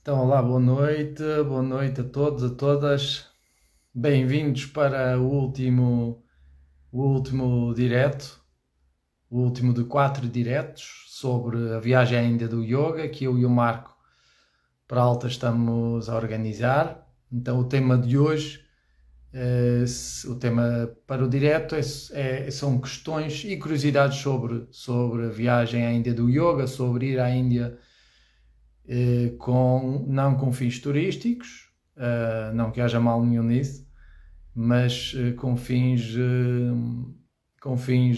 Então, olá, boa noite a todos, a todas. Bem-vindos para o último direto, o último de 4 diretos sobre a viagem à Índia do Yoga, que eu e o Marco Peralta estamos a organizar. Então, o tema de hoje, o tema para o direto são questões e curiosidades sobre a viagem à Índia do Yoga, sobre ir à Índia não com fins turísticos, não que haja mal nenhum nisso, mas com fins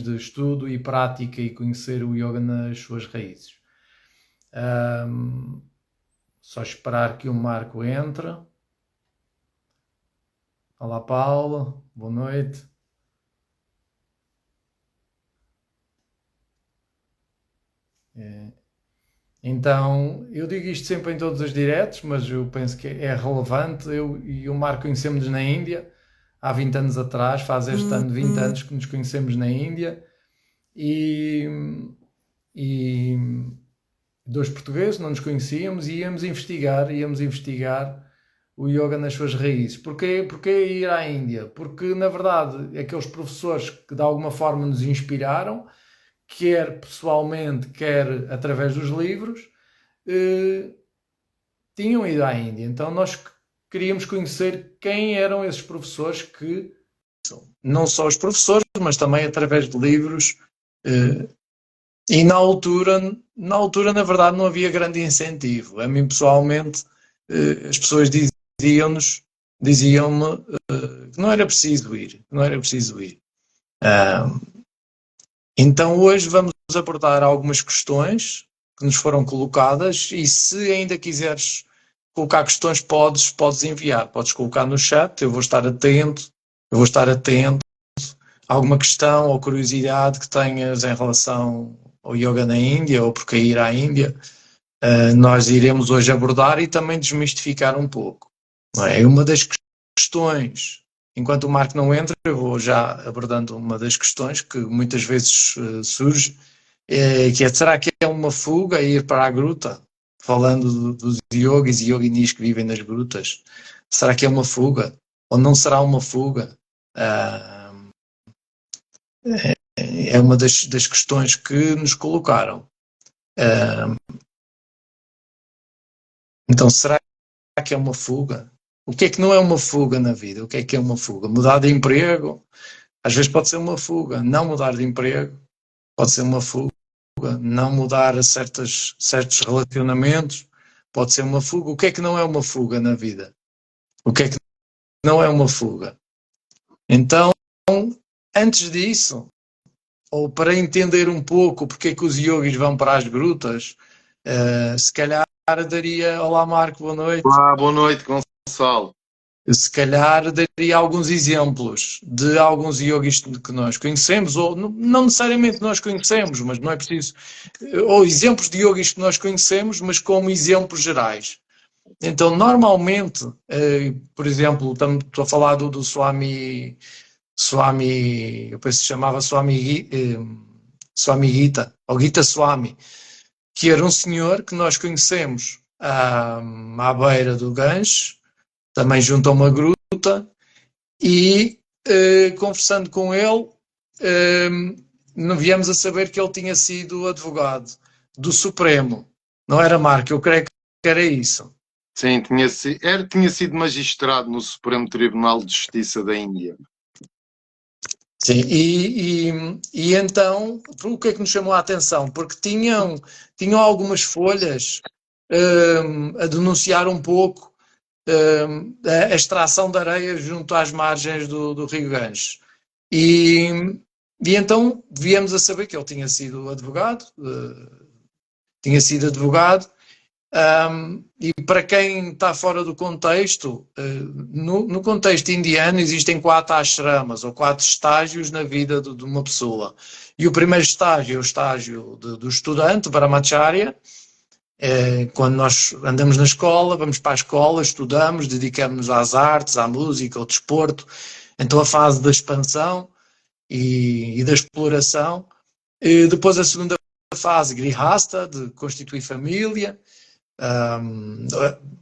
de estudo e prática e conhecer o yoga nas suas raízes. Só esperar que o Marco entre. Olá, Paulo, boa noite. Então, eu digo isto sempre em todos os diretos, mas eu penso que é relevante. Eu e o Marco conhecemos na Índia há 20 anos atrás, faz este ano 20 anos que nos conhecemos na Índia, e, e dois portugueses, não nos conhecíamos, e íamos investigar o yoga nas suas raízes. Porquê ir à Índia? Porque, na verdade, aqueles professores que de alguma forma nos inspiraram, quer pessoalmente, quer através dos livros, eh, tinham ido à Índia. Então nós queríamos conhecer quem eram esses professores que, não só os professores, mas também através de livros. E na altura, na verdade, não havia grande incentivo. A mim, pessoalmente, as pessoas diziam-me que não era preciso ir, não era preciso ir. Então hoje vamos abordar algumas questões que nos foram colocadas, e se ainda quiseres colocar questões, podes enviar, podes colocar no chat, eu vou estar atento a alguma questão ou curiosidade que tenhas em relação ao yoga na Índia ou porque ir à Índia. Nós iremos hoje abordar e também desmistificar um pouco. Não é? Uma das questões, enquanto o Marco não entra, eu vou já abordando uma das questões que muitas vezes surge, que é: será que é uma fuga ir para a gruta? Falando dos yogis e yoginis que vivem nas grutas, será que é uma fuga? Ou não será uma fuga? É uma das questões que nos colocaram. Então, será que é uma fuga? O que é que não é uma fuga na vida? O que é uma fuga? Mudar de emprego? Às vezes pode ser uma fuga. Não mudar de emprego pode ser uma fuga. Não mudar certos relacionamentos pode ser uma fuga. O que é que não é uma fuga na vida? O que é que não é uma fuga? Então, antes disso, ou para entender um pouco porque é que os yogis vão para as grutas, se calhar daria... Olá, Marco, boa noite. Olá, boa noite, Gonçalo. Se calhar daria alguns exemplos de alguns yogis que nós conhecemos, ou não necessariamente nós conhecemos, mas não é preciso, ou exemplos de yogis que nós conhecemos, mas como exemplos gerais. Então, normalmente, por exemplo, estou a falar do Swami, eu penso que se chamava Swami Gita, ou Gita Swami, que era um senhor que nós conhecemos à beira do Ganges, também junto a uma gruta, e conversando com ele, não viemos a saber que ele tinha sido advogado do Supremo. Não era, Marco? Eu creio que era isso. Sim, tinha sido magistrado no Supremo Tribunal de Justiça da Índia. Sim, e então, o que é que nos chamou a atenção? Porque tinham algumas folhas a denunciar um pouco a extração de areia junto às margens do Rio Ganges. E então viemos a saber que ele tinha sido advogado, e para quem está fora do contexto, no contexto indiano existem 4 ashramas, ou 4 estágios na vida de uma pessoa. E o primeiro estágio é o estágio do estudante, Brahmacharya. Quando nós andamos na escola, vamos para a escola, estudamos, dedicamos-nos às artes, à música, ao desporto. Então a fase da expansão e da exploração. Depois a segunda fase, Grihastha, de constituir família. um,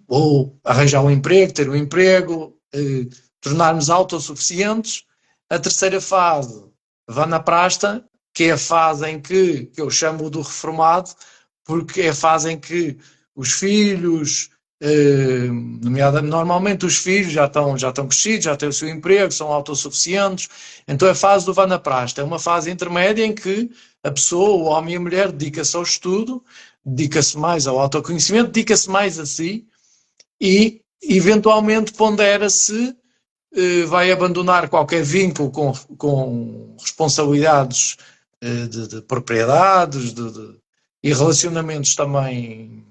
ou arranjar um emprego, ter um emprego, tornar-nos autossuficientes. A terceira fase, Vanaprastha, que é a fase em que eu chamo do reformado, porque é a fase em que os filhos, normalmente os filhos já estão crescidos, já têm o seu emprego, são autossuficientes, então é a fase do Vanaprastha, é uma fase intermédia em que a pessoa, o homem e a mulher, dedica-se ao estudo, dedica-se mais ao autoconhecimento, dedica-se mais a si e eventualmente pondera-se, vai abandonar qualquer vínculo com responsabilidades de propriedades e relacionamentos também,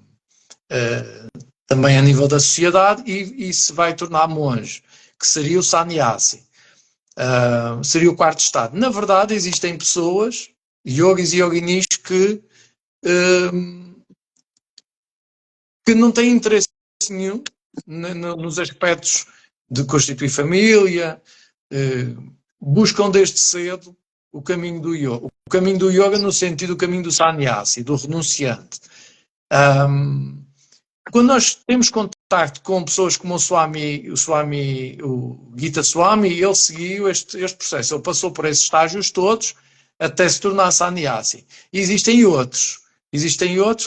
também a nível da sociedade e se vai tornar monge, que seria o sannyasi. Seria o quarto estado. Na verdade, existem pessoas, yogis e yoginis, que não têm interesse nenhum nos aspectos de constituir família, buscam desde cedo o caminho do yoga. O caminho do yoga no sentido do caminho do sannyasi, do renunciante. Quando nós temos contacto com pessoas como o Gita Swami, ele seguiu este processo, ele passou por esses estágios todos até se tornar sannyasi. E existem outros,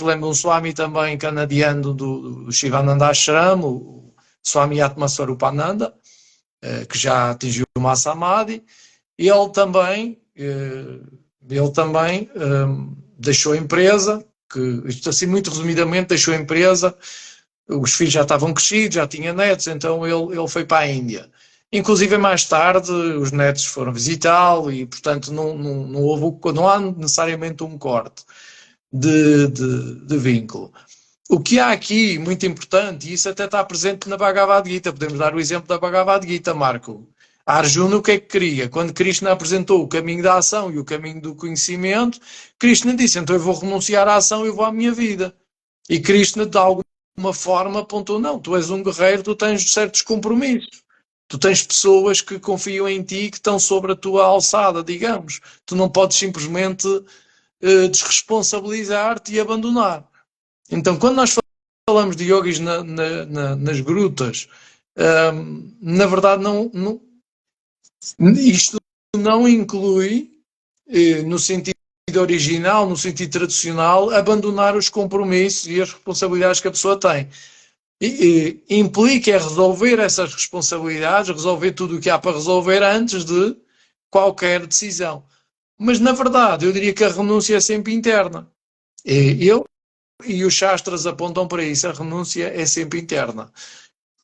lembro um Swami também canadiano do Shivananda Ashram, o Swami Atmaswarupananda, que já atingiu o Mahasamadhi, e ele também deixou a empresa, isto assim muito resumidamente, deixou a empresa, os filhos já estavam crescidos, já tinha netos, então ele foi para a Índia. Inclusive mais tarde os netos foram visitá-lo e portanto não há necessariamente um corte de vínculo. O que há aqui, muito importante, e isso até está presente na Bhagavad Gita, podemos dar o exemplo da Bhagavad Gita, Marco. A Arjuna o que é que queria? Quando Krishna apresentou o caminho da ação e o caminho do conhecimento, Krishna disse, então eu vou renunciar à ação e eu vou à minha vida. E Krishna, de alguma forma, apontou, não, tu és um guerreiro, tu tens certos compromissos. Tu tens pessoas que confiam em ti, que estão sobre a tua alçada, digamos. Tu não podes simplesmente desresponsabilizar-te e abandonar. Então, quando nós falamos de yogis nas grutas, na verdade, isto não inclui, no sentido original, no sentido tradicional, abandonar os compromissos e as responsabilidades que a pessoa tem. Implica resolver essas responsabilidades, resolver tudo o que há para resolver antes de qualquer decisão. Mas, na verdade, eu diria que a renúncia é sempre interna. E os Shastras apontam para isso, a renúncia é sempre interna,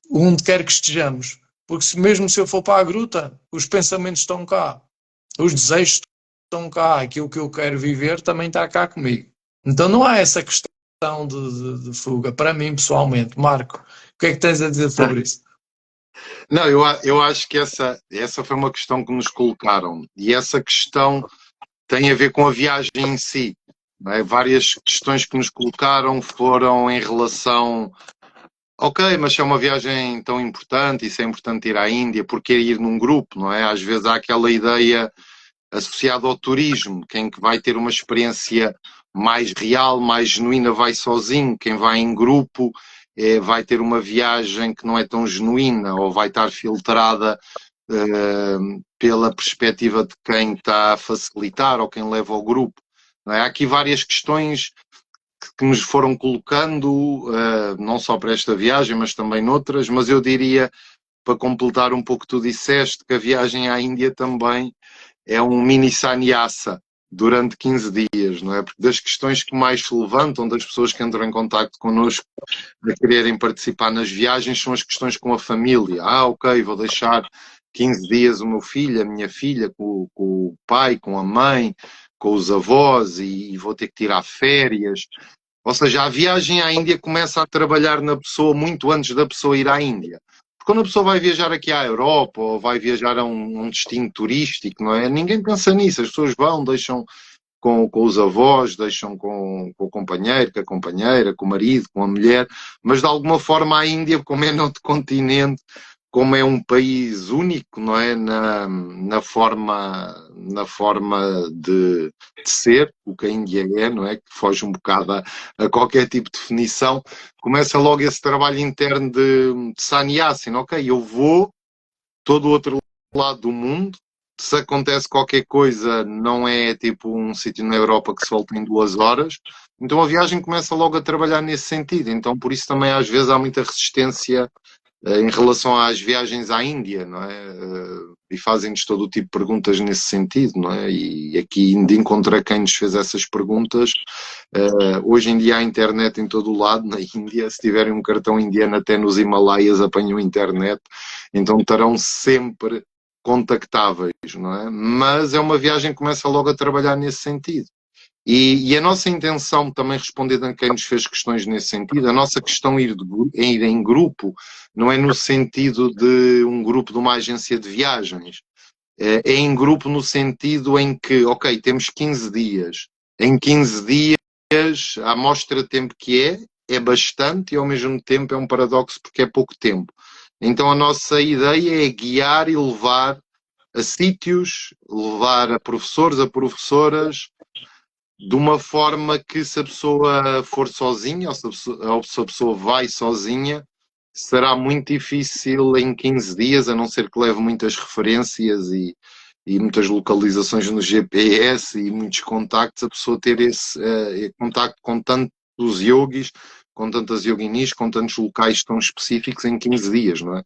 onde quer que estejamos, porque mesmo se eu for para a gruta, os pensamentos estão cá, os desejos estão cá, aquilo que eu quero viver também está cá comigo. Então não há essa questão de fuga, para mim pessoalmente. Marco, o que é que tens a dizer sobre isso? Não, eu acho que essa foi uma questão que nos colocaram, e essa questão tem a ver com a viagem em si. Várias questões que nos colocaram foram em relação, ok, mas se é uma viagem tão importante, e se é importante ir à Índia, porque ir num grupo, não é? Às vezes há aquela ideia associada ao turismo, quem que vai ter uma experiência mais real, mais genuína, vai sozinho, quem vai em grupo vai ter uma viagem que não é tão genuína, ou vai estar filtrada pela perspectiva de quem está a facilitar, ou quem leva o grupo. Não é? Há aqui várias questões que nos foram colocando, não só para esta viagem, mas também noutras, mas eu diria, para completar um pouco o que tu disseste, que a viagem à Índia também é um mini sannyasa durante 15 dias, não é? Porque das questões que mais se levantam das pessoas que entram em contacto connosco a quererem participar nas viagens são as questões com a família. Ok, vou deixar 15 dias o meu filho, a minha filha, com o pai, com a mãe, com os avós e vou ter que tirar férias. Ou seja, a viagem à Índia começa a trabalhar na pessoa muito antes da pessoa ir à Índia. Porque quando a pessoa vai viajar aqui à Europa ou vai viajar a um destino turístico, não é? Ninguém pensa nisso. As pessoas vão, deixam com os avós, deixam com o companheiro, com a companheira, com o marido, com a mulher, mas de alguma forma a Índia, como é noutro continente, como é um país único, não é? Na forma de ser, o que a Índia é, não é? Que foge um bocado a qualquer tipo de definição, começa logo esse trabalho interno de sannyasi, ok, eu vou todo o outro lado do mundo, se acontece qualquer coisa, não é tipo um sítio na Europa que se volta em 2 horas, então a viagem começa logo a trabalhar nesse sentido, então por isso também às vezes há muita resistência em relação às viagens à Índia, não é? E fazem-nos todo o tipo de perguntas nesse sentido, não é? E aqui de encontro a quem nos fez essas perguntas, hoje em dia há internet em todo o lado, na Índia, se tiverem um cartão indiano até nos Himalaias apanham internet, então estarão sempre contactáveis, não é? Mas é uma viagem que começa logo a trabalhar nesse sentido. E a nossa intenção, também respondendo a quem nos fez questões nesse sentido, a nossa questão ir em grupo não é no sentido de um grupo de uma agência de viagens, é em grupo no sentido em que, ok, temos 15 dias, em 15 dias a amostra de tempo que é bastante e ao mesmo tempo é um paradoxo porque é pouco tempo. Então a nossa ideia é guiar e levar a sítios, levar a professores, a professoras, de uma forma que se a pessoa for sozinha ou se a pessoa vai sozinha, será muito difícil em 15 dias, a não ser que leve muitas referências e muitas localizações no GPS e muitos contactos, a pessoa ter esse contacto com tantos yogis, com tantas yoginis, com tantos locais tão específicos em 15 dias, não é?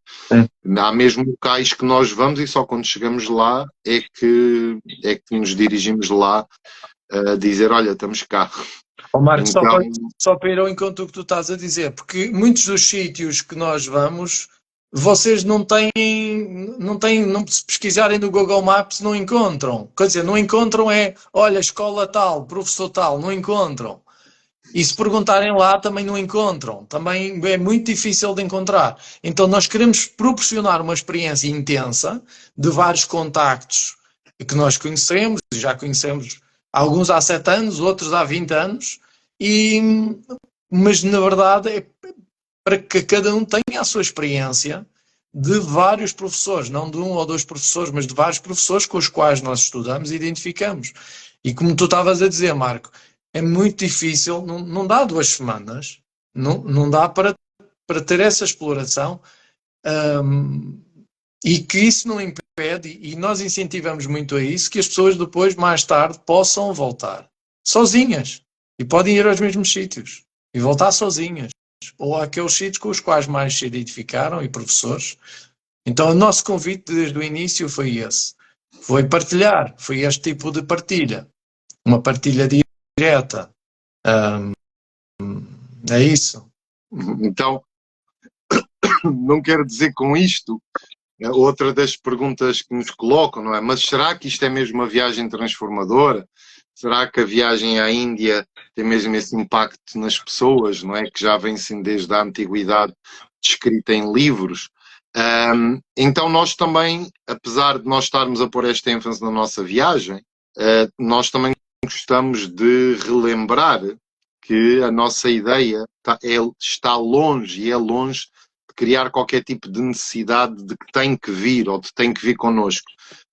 Há mesmo locais que nós vamos e só quando chegamos lá é que nos dirigimos lá a dizer, olha, estamos cá. Marco, Então, só para ir ao encontro do que tu estás a dizer, porque muitos dos sítios que nós vamos, vocês não se pesquisarem no Google Maps, não encontram. Quer dizer, não encontram olha, escola tal, professor tal, não encontram. E se perguntarem lá, também não encontram. Também é muito difícil de encontrar. Então nós queremos proporcionar uma experiência intensa de vários contactos que nós conhecemos, e já conhecemos alguns há 7 anos, outros há 20 anos, mas na verdade é para que cada um tenha a sua experiência de vários professores, não de 1 ou 2 professores, mas de vários professores com os quais nós estudamos e identificamos. E como tu estavas a dizer, Marco, é muito difícil, não dá 2 semanas, não dá para ter essa exploração, e que isso não impede, e nós incentivamos muito a isso, que as pessoas depois, mais tarde, possam voltar sozinhas e podem ir aos mesmos sítios e voltar sozinhas ou àqueles sítios com os quais mais se identificaram e professores. Então o nosso convite desde o início foi esse, foi partilhar, foi este tipo de partilha, uma partilha direta. É isso. então, não quero dizer com isto, outra das perguntas que nos colocam, não é? Mas será que isto é mesmo uma viagem transformadora? Será que a viagem à Índia tem mesmo esse impacto nas pessoas, não é? Que já vem sim desde a antiguidade descrita em livros. Então nós também, apesar de nós estarmos a pôr esta ênfase na nossa viagem, nós também gostamos de relembrar que a nossa ideia está longe e é longe de criar qualquer tipo de necessidade de que tem que vir ou de tem que vir connosco.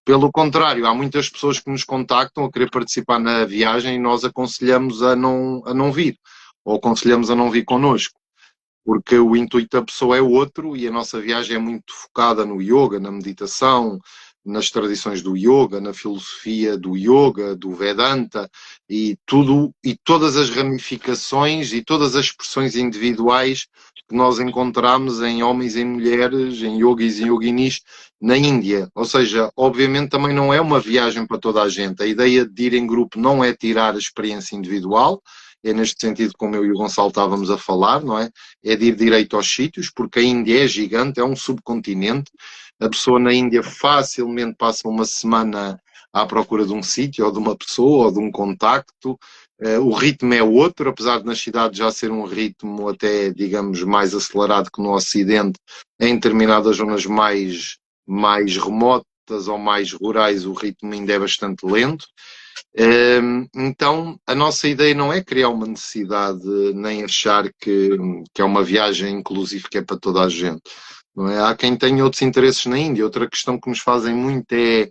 Pelo contrário, há muitas pessoas que nos contactam a querer participar na viagem e nós aconselhamos a não vir, ou aconselhamos a não vir connosco, porque o intuito da pessoa é outro e a nossa viagem é muito focada no yoga, na meditação, nas tradições do yoga, na filosofia do yoga, do Vedanta e todas as ramificações e todas as expressões individuais que nós encontramos em homens e em mulheres, em yogis e yoginis na Índia. Ou seja, obviamente também não é uma viagem para toda a gente. A ideia de ir em grupo não é tirar a experiência individual, é neste sentido como eu e o Gonçalo estávamos a falar, não é? É de ir direito aos sítios, porque a Índia é gigante, é um subcontinente. A pessoa na Índia facilmente passa uma semana à procura de um sítio, ou de uma pessoa, ou de um contacto. O ritmo é outro, apesar de nas cidades já ser um ritmo até, digamos, mais acelerado que no Ocidente, em determinadas zonas mais remotas ou mais rurais o ritmo ainda é bastante lento. Então a nossa ideia não é criar uma necessidade nem achar que é uma viagem inclusive que é para toda a gente. não é? Há quem tenha outros interesses na Índia. Outra questão que nos fazem muito é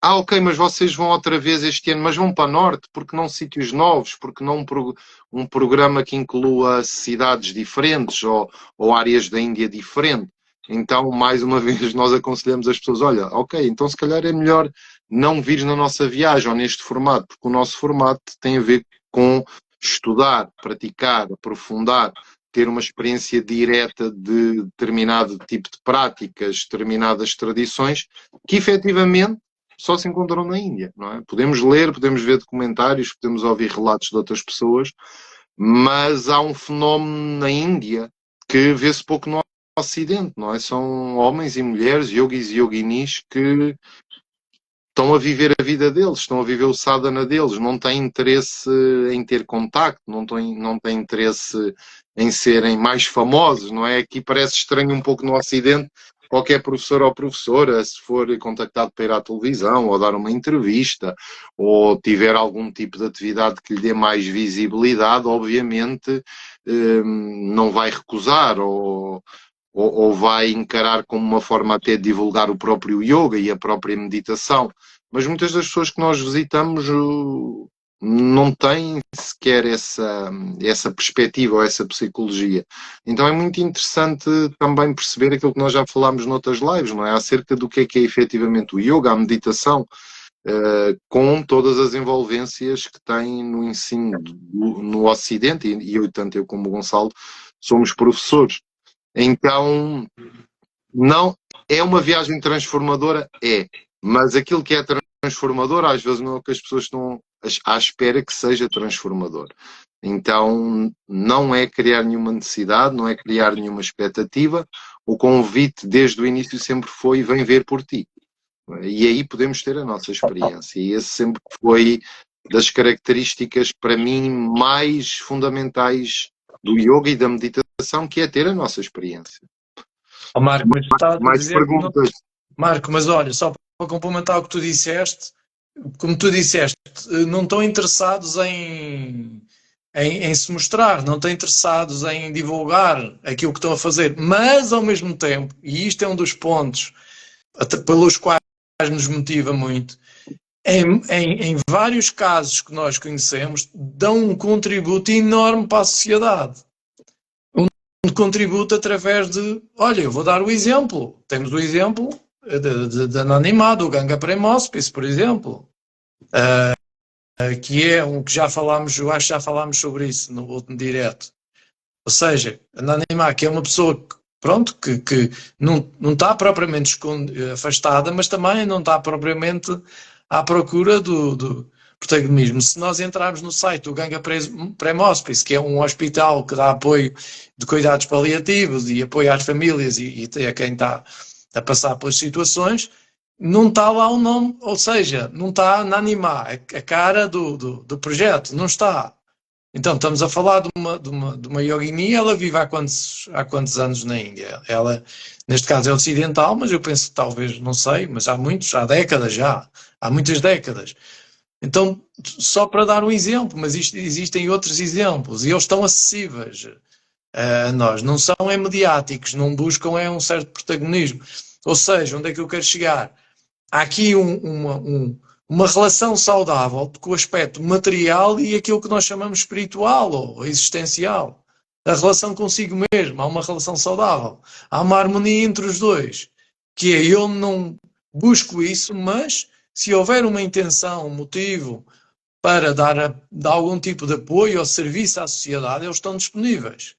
ok, mas vocês vão outra vez este ano, mas vão para o norte, porque não sítios novos, porque não um programa que inclua cidades diferentes ou áreas da Índia diferentes. Então, mais uma vez, nós aconselhamos as pessoas, olha, ok, então se calhar é melhor não vires na nossa viagem ou neste formato, porque o nosso formato tem a ver com estudar, praticar, aprofundar, ter uma experiência direta de determinado tipo de práticas, determinadas tradições, que efetivamente só se encontram na Índia, não é? Podemos ler, podemos ver documentários, podemos ouvir relatos de outras pessoas, mas há um fenómeno na Índia que vê-se pouco no Ocidente, não é? São homens e mulheres, yogis e yoginis, que estão a viver a vida deles, estão a viver o sadhana deles, não têm interesse em ter contacto, não têm interesse em serem mais famosos, não é? Aqui parece estranho um pouco no Ocidente, qualquer professor ou professora, se for contactado para ir à televisão ou dar uma entrevista ou tiver algum tipo de atividade que lhe dê mais visibilidade, obviamente não vai recusar ou vai encarar como uma forma até de divulgar o próprio yoga e a própria meditação. Mas muitas das pessoas que nós visitamos não têm sequer essa perspectiva ou essa psicologia. Então é muito interessante também perceber aquilo que nós já falámos noutras lives, não é? Acerca do que é efetivamente o yoga, a meditação, com todas as envolvências que tem no ensino no Ocidente, e tanto eu como o Gonçalo somos professores. Então, não é uma viagem transformadora? É. Mas aquilo que é transformador, às vezes não é o que as pessoas estão à espera que seja transformador. Então, não é criar nenhuma necessidade, não é criar nenhuma expectativa. O convite, desde o início, sempre foi: vem ver por ti. E aí podemos ter a nossa experiência. E esse sempre foi das características, para mim, mais fundamentais do yoga e da meditação, que é ter a nossa experiência. Oh, Marco, mas está a Mais dizer perguntas? Marco, mas olha, só para complementar o que tu disseste, como tu disseste, não estão interessados em se mostrar, não estão interessados em divulgar aquilo que estão a fazer, mas ao mesmo tempo, e isto é um dos pontos pelos quais nos motiva muito, em vários casos que nós conhecemos, dão um contributo enorme para a sociedade. Um contributo através de, olha, eu vou dar o exemplo, temos o exemplo de anonimato, o Ganga Prem Hospice, por exemplo, que é um que já falámos, eu acho que já falámos sobre isso no último direto. Ou seja, anonimato, que é uma pessoa que, pronto, que não está propriamente afastada, mas também não está propriamente à procura do protagonismo. Se nós entrarmos no site do Ganga Prem Hospice, que é um hospital que dá apoio de cuidados paliativos e apoio às famílias e a quem está a passar pelas situações, não está lá o nome, ou seja, não está na Anima, a cara do projeto, não está. Então, estamos a falar de uma yogini, ela vive há quantos anos na Índia? Ela, neste caso, é ocidental, mas eu penso que talvez, não sei, mas há décadas já, há muitas décadas. Então, só para dar um exemplo, mas existem outros exemplos, e eles estão acessíveis a nós, não são mediáticos, não buscam um certo protagonismo. Ou seja, onde é que eu quero chegar? Há aqui uma relação saudável com o aspecto material e aquilo que nós chamamos espiritual ou existencial. A relação consigo mesmo, há uma relação saudável. Há uma harmonia entre os dois, que é: eu não busco isso, mas se houver uma intenção, um motivo para dar algum tipo de apoio ou serviço à sociedade, eles estão disponíveis.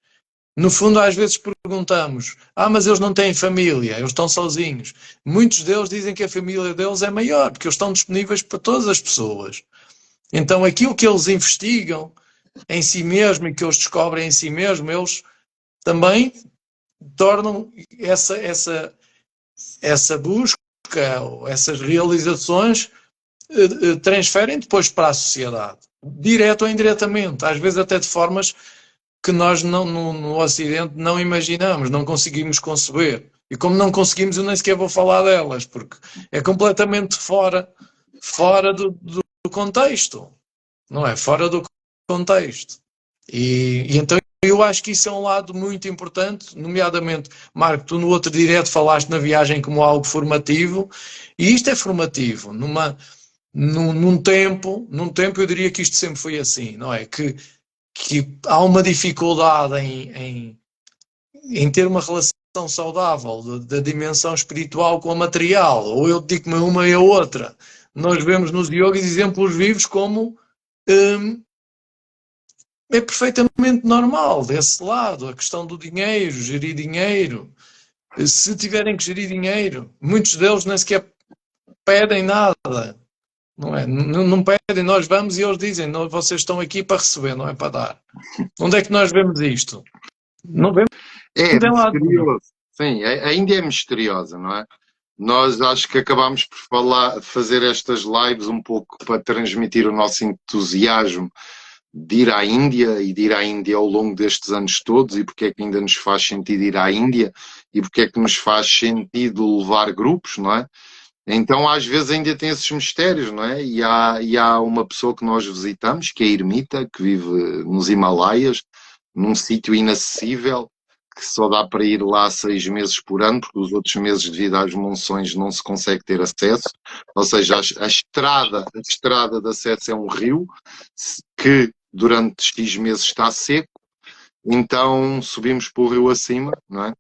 No fundo, às vezes perguntamos: mas eles não têm família, eles estão sozinhos. Muitos deles dizem que a família deles é maior, porque eles estão disponíveis para todas as pessoas. Então, aquilo que eles investigam em si mesmo e que eles descobrem em si mesmo, eles também tornam essa busca, essas realizações, transferem depois para a sociedade, direto ou indiretamente, às vezes até de formas que nós no Ocidente não imaginamos, não conseguimos conceber. E como não conseguimos, eu nem sequer vou falar delas, porque é completamente fora do contexto, não é? Fora do contexto. E então eu acho que isso é um lado muito importante, nomeadamente, Marco, tu no outro direto falaste na viagem como algo formativo, e isto é formativo, num tempo eu diria que isto sempre foi assim, não é? Que há uma dificuldade em ter uma relação saudável da dimensão espiritual com a material, ou eu digo-me uma e a outra. Nós vemos nos yogis exemplos vivos como é perfeitamente normal desse lado, a questão do dinheiro, gerir dinheiro. Se tiverem que gerir dinheiro, muitos deles nem sequer pedem nada, não é? Não pedem, nós vamos e eles dizem, não, vocês estão aqui para receber, não é para dar. Onde é que nós vemos isto? Não vemos É em lado nenhum. misterioso. Sim, a Índia é misteriosa, não é? Nós acho que acabámos por fazer estas lives um pouco para transmitir o nosso entusiasmo de ir à Índia e de ir à Índia ao longo destes anos todos, e porque é que ainda nos faz sentido ir à Índia e porque é que nos faz sentido levar grupos, não é? Então às vezes ainda tem esses mistérios, não é? E há uma pessoa que nós visitamos, que é a ermita, que vive nos Himalaias, num sítio inacessível, que só dá para ir lá 6 meses por ano, porque os outros meses, devido às monções, não se consegue ter acesso. Ou seja, a estrada de acesso é um rio que durante X meses está seco, então subimos para o rio acima, não é?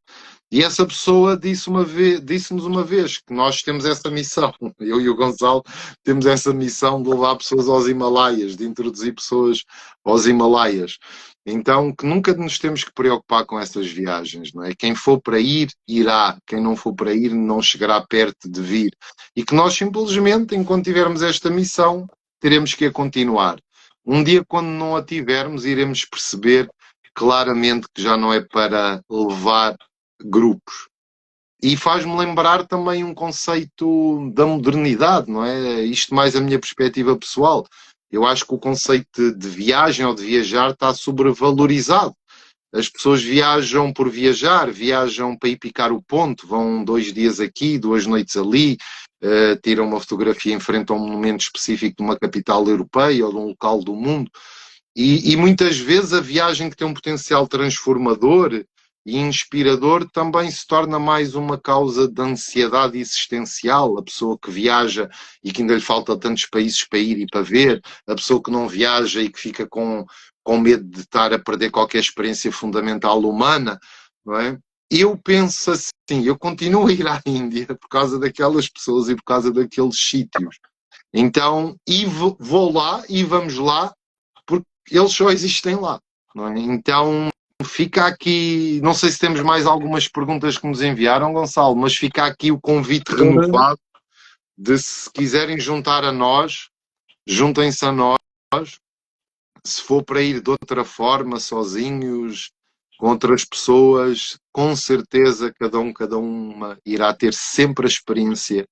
E essa pessoa disse-nos uma vez que nós temos essa missão, eu e o Gonçalo temos essa missão de levar pessoas aos Himalaias, de introduzir pessoas aos Himalaias. Então, que nunca nos temos que preocupar com essas viagens, não é? Quem for para ir, irá. Quem não for para ir, não chegará perto de vir. E que nós simplesmente, enquanto tivermos esta missão, teremos que a continuar. Um dia, quando não a tivermos, iremos perceber claramente que já não é para levar grupos. E faz-me lembrar também um conceito da modernidade, não é? Isto mais a minha perspectiva pessoal. Eu acho que o conceito de viagem ou de viajar está sobrevalorizado. As pessoas viajam por viajar, viajam para ir picar o ponto, vão 2 dias aqui, 2 noites ali, tiram uma fotografia em frente a um monumento específico de uma capital europeia ou de um local do mundo. E muitas vezes a viagem que tem um potencial transformador e inspirador também se torna mais uma causa de ansiedade existencial. A pessoa que viaja e que ainda lhe falta tantos países para ir e para ver, a pessoa que não viaja e que fica com medo de estar a perder qualquer experiência fundamental humana, não é? Eu penso assim, eu continuo a ir à Índia por causa daquelas pessoas e por causa daqueles sítios. Então, e vou lá e vamos lá porque eles só existem lá, não é? Então, fica aqui, não sei se temos mais algumas perguntas que nos enviaram, Gonçalo, mas fica aqui o convite renovado de, se quiserem juntar a nós, juntem-se a nós. Se for para ir de outra forma, sozinhos, com outras pessoas, com certeza cada uma irá ter sempre a experiência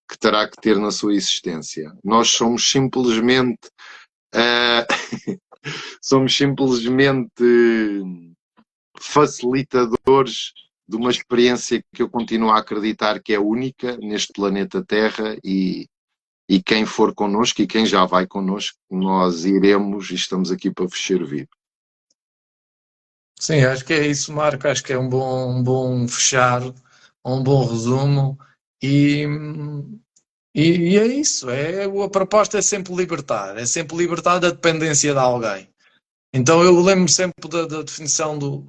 que terá que ter na sua existência. Nós somos simplesmente facilitadores de uma experiência que eu continuo a acreditar que é única neste planeta Terra, e quem for connosco e quem já vai connosco, nós iremos e estamos aqui para vos servir. Sim, acho que é isso, Marco. Acho que é um bom fechar, um bom resumo. E é isso. A proposta é sempre libertar da dependência de alguém. Então eu lembro sempre da definição do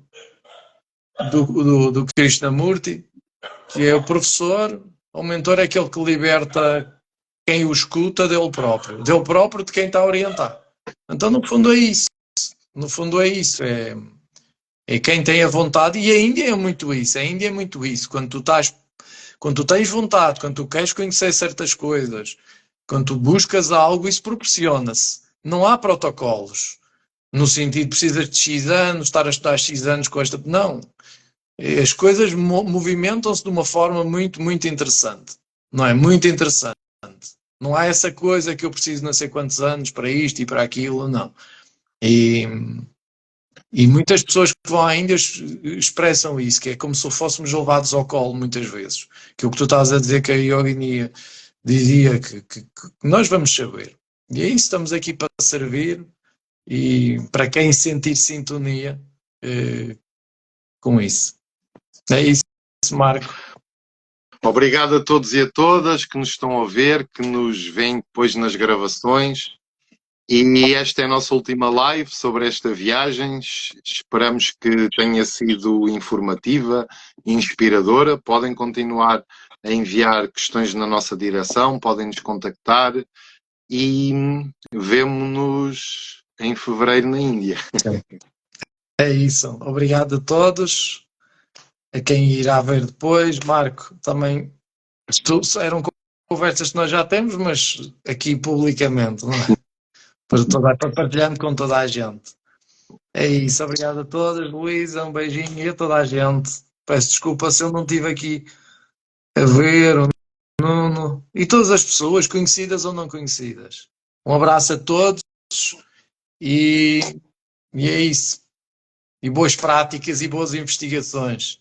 Krishnamurti, que é o professor, o mentor é aquele que liberta quem o escuta dele próprio de quem está a orientar. Então no fundo é isso. No fundo é isso. É quem tem a vontade, e a Índia é muito isso. Quando tu tens vontade, quando tu queres conhecer certas coisas, quando tu buscas algo, isso proporciona-se. Não há protocolos. No sentido, precisas de X anos, estar a estudar X anos com esta... Não. As coisas movimentam-se de uma forma muito, muito interessante. Não é? Muito interessante. Não há essa coisa que eu preciso não sei quantos anos para isto e para aquilo, não. E muitas pessoas que vão à Índia expressam isso, que é como se fôssemos levados ao colo muitas vezes. Que o que tu estás a dizer que a Yogini dizia que nós vamos saber. E é isso, estamos aqui para servir, e para quem sentir sintonia, com isso. É isso, Marco. Obrigado a todos e a todas que nos estão a ver, que nos veem depois nas gravações. E esta é a nossa última live sobre esta viagem. Esperamos que tenha sido informativa e inspiradora. Podem continuar a enviar questões na nossa direção, podem nos contactar e vemo-nos em fevereiro na Índia. É isso. Obrigado a todos. A quem irá ver depois. Marco, também eram conversas que nós já temos, mas aqui publicamente, não é? Para partilhando com toda a gente. É isso. Obrigado a todos. Luísa, um beijinho e a toda a gente. Peço desculpa se eu não estive aqui a ver o Nuno e todas as pessoas, conhecidas ou não conhecidas. Um abraço a todos e é isso. E boas práticas e boas investigações.